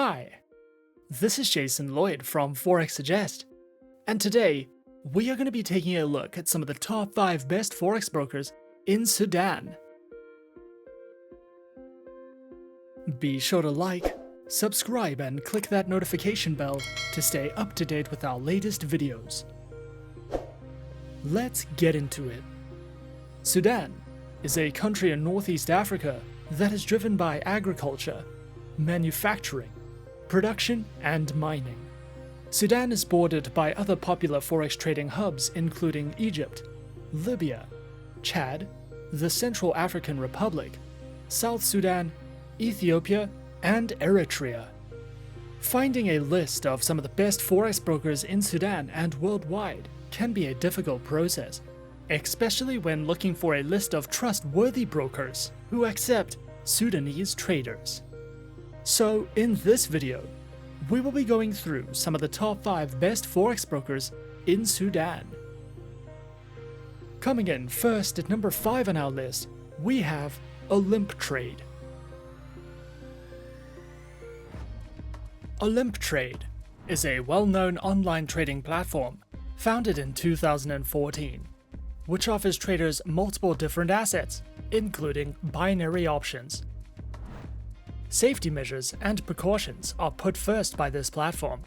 Hi, this is Jason Lloyd from Forexsuggest, and today we are going to be taking a look at some of the top 5 best Forex brokers in Sudan. Be sure to like, subscribe, and click that notification bell to stay up to date with our latest videos. Let's get into it. Sudan is a country in Northeast Africa that is driven by agriculture, manufacturing, production, and mining. Sudan is bordered by other popular forex trading hubs including Egypt, Libya, Chad, the Central African Republic, South Sudan, Ethiopia, and Eritrea. Finding a list of some of the best forex brokers in Sudan and worldwide can be a difficult process, especially when looking for a list of trustworthy brokers who accept Sudanese traders. So in this video, we will be going through some of the top 5 best forex brokers in Sudan. Coming in first at number 5 on our list, we have Olymp Trade. Olymp Trade is a well-known online trading platform founded in 2014, which offers traders multiple different assets, including binary options. Safety measures and precautions are put first by this platform,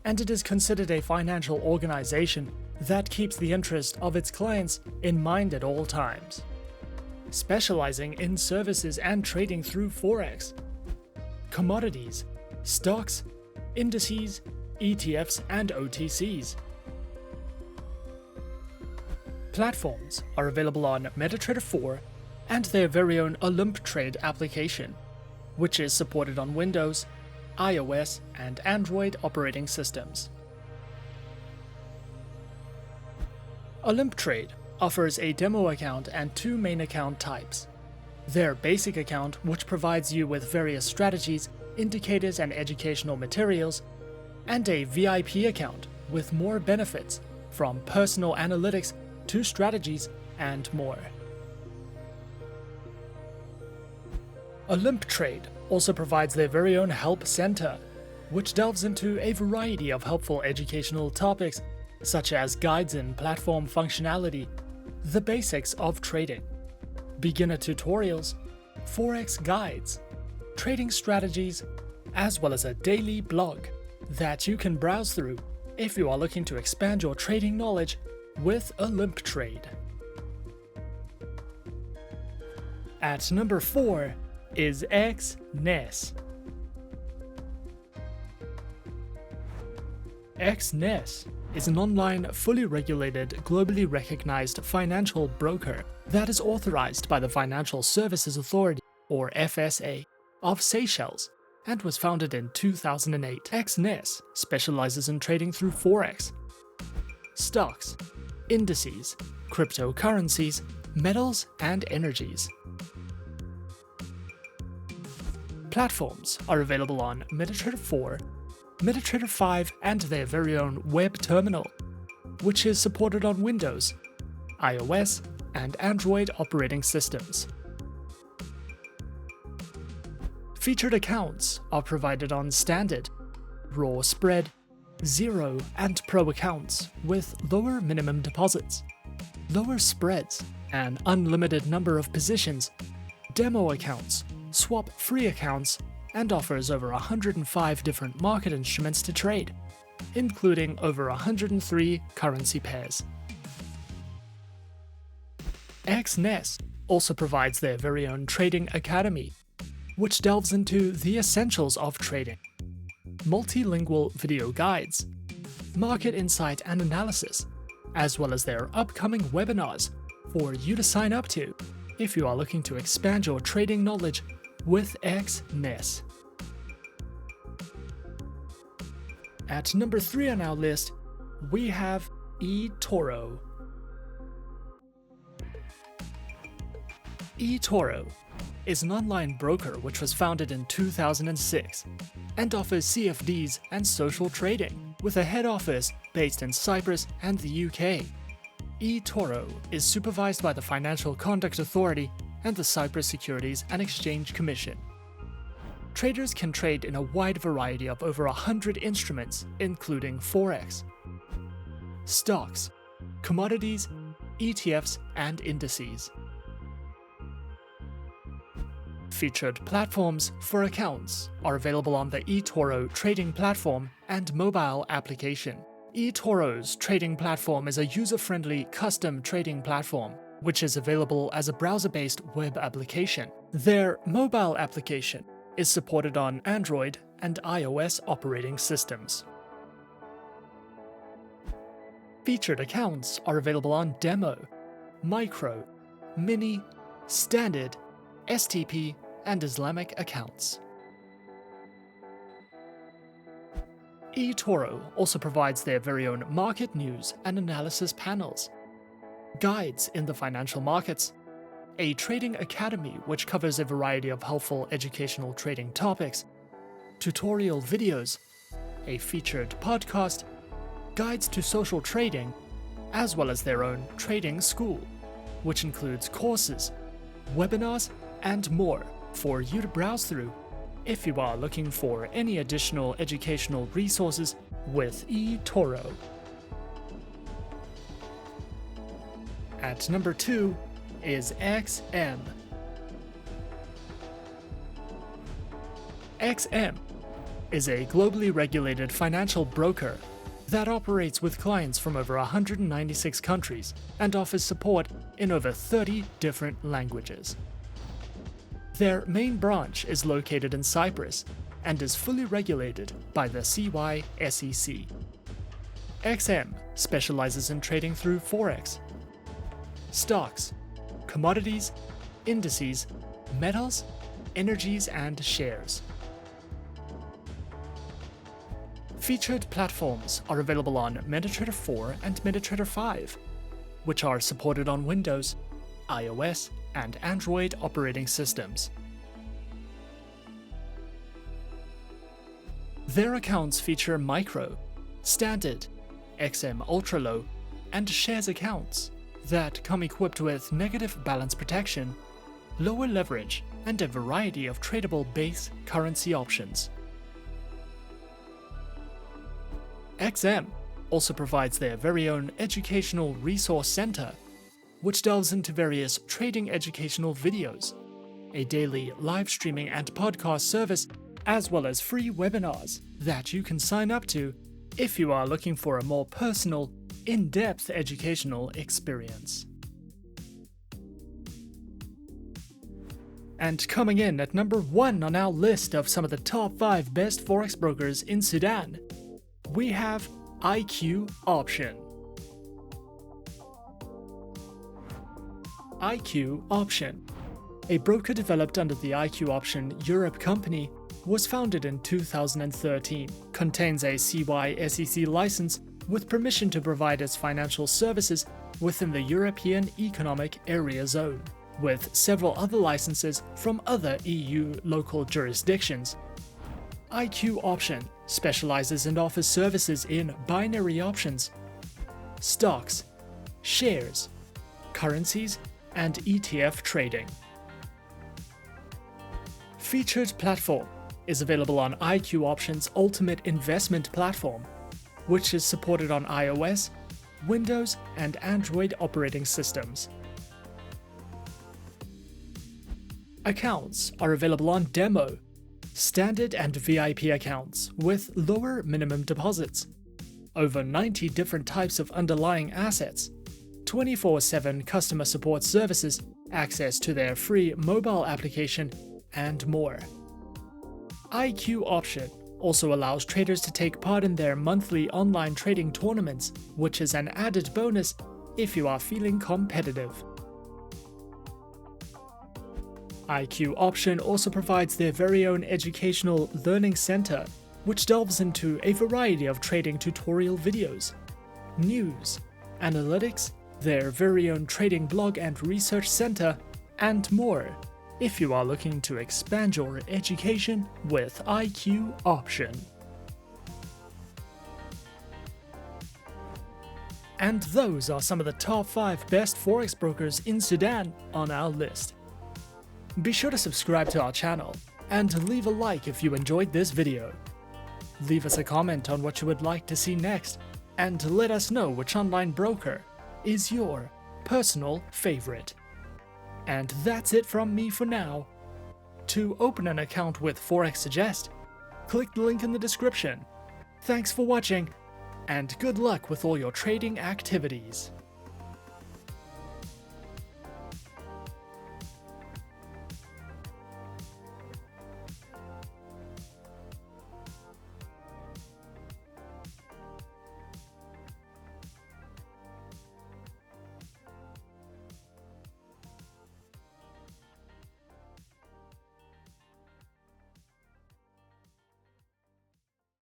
and it is considered a financial organization that keeps the interest of its clients in mind at all times. Specializing in services and trading through Forex, commodities, stocks, indices, ETFs, and OTCs. Platforms are available on MetaTrader 4 and their very own Olymp Trade application, which is supported on Windows, iOS, and Android operating systems. Olymp Trade offers a demo account and 2 main account types. Their basic account, which provides you with various strategies, indicators, and educational materials, and a VIP account with more benefits, from personal analytics to strategies and more. Olymp Trade also provides their very own help center, which delves into a variety of helpful educational topics such as guides in platform functionality, the basics of trading, beginner tutorials, forex guides, trading strategies, as well as a daily blog that you can browse through if you are looking to expand your trading knowledge with Olymp Trade. At number 4 is Exness. Exness is an online, fully regulated, globally recognized financial broker that is authorized by the Financial Services Authority, or FSA, of Seychelles and was founded in 2008. Exness specializes in trading through Forex, stocks, indices, cryptocurrencies, metals, and energies. Platforms are available on MetaTrader 4, MetaTrader 5, and their very own web terminal, which is supported on Windows, iOS, and Android operating systems. Featured accounts are provided on Standard, Raw Spread, Zero, and Pro accounts with lower minimum deposits, lower spreads, an unlimited number of positions, demo accounts, swap-free accounts, and offers over 105 different market instruments to trade, including over 103 currency pairs. Exness also provides their very own trading academy, which delves into the essentials of trading, multilingual video guides, market insight and analysis, as well as their upcoming webinars for you to sign up to if you are looking to expand your trading knowledge with Exness. At number 3 on our list, we have eToro. eToro is an online broker which was founded in 2006 and offers CFDs and social trading, with a head office based in Cyprus and the UK. eToro is supervised by the Financial Conduct Authority and the Cyprus Securities and Exchange Commission. traders can trade in a wide variety of over 100 instruments, including Forex, stocks, commodities, ETFs, and indices. Featured platforms for accounts are available on the eToro trading platform and mobile application. eToro's trading platform is a user-friendly custom trading platform, which is available as a browser-based web application. Their mobile application is supported on Android and iOS operating systems. Featured accounts are available on Demo, Micro, Mini, Standard, STP, and Islamic accounts. eToro also provides their very own market news and analysis panels, guides in the financial markets, a trading academy which covers a variety of helpful educational trading topics, tutorial videos, a featured podcast, guides to social trading, as well as their own trading school, which includes courses, webinars, and more for you to browse through if you are looking for any additional educational resources with eToro. At number 2 is XM. XM is a globally regulated financial broker that operates with clients from over 196 countries and offers support in over 30 different languages. Their main branch is located in Cyprus and is fully regulated by the CYSEC. XM specializes in trading through Forex, stocks, commodities, indices, metals, energies, and shares. Featured platforms are available on MetaTrader 4 and MetaTrader 5, which are supported on Windows, iOS, and Android operating systems. Their accounts feature Micro, Standard, XM Ultra Low, and Shares accounts that come equipped with negative balance protection, lower leverage, and a variety of tradable base currency options. XM also provides their very own educational resource center, which delves into various trading educational videos, a daily live streaming and podcast service, as well as free webinars that you can sign up to if you are looking for a more personal, in-depth educational experience. And coming in at number 1 on our list of some of the top 5 best Forex brokers in Sudan, we have IQ Option. IQ Option, a broker developed under the IQ Option Europe company, was founded in 2013, contains a CYSEC license with permission to provide its financial services within the European Economic Area Zone, with several other licenses from other EU local jurisdictions. IQ Option specializes and offers services in binary options, stocks, shares, currencies, and ETF trading. Featured platform is available on IQ Option's Ultimate Investment Platform, which is supported on iOS, Windows, and Android operating systems. Accounts are available on Demo, Standard, and VIP accounts with lower minimum deposits, over 90 different types of underlying assets, 24/7 customer support services, access to their free mobile application, and more. IQ Option also allows traders to take part in their monthly online trading tournaments, which is an added bonus if you are feeling competitive. IQ Option also provides their very own educational learning center, which delves into a variety of trading tutorial videos, news, analytics, their very own trading blog and research center, and more, if you are looking to expand your education with IQ Option. And those are some of the top 5 best Forex brokers in Sudan on our list. Be sure to subscribe to our channel and leave a like if you enjoyed this video. Leave us a comment on what you would like to see next, and let us know which online broker is your personal favorite. And that's it from me for now. To open an account with Forexsuggest, click the link in the description. Thanks for watching, and good luck with all your trading activities.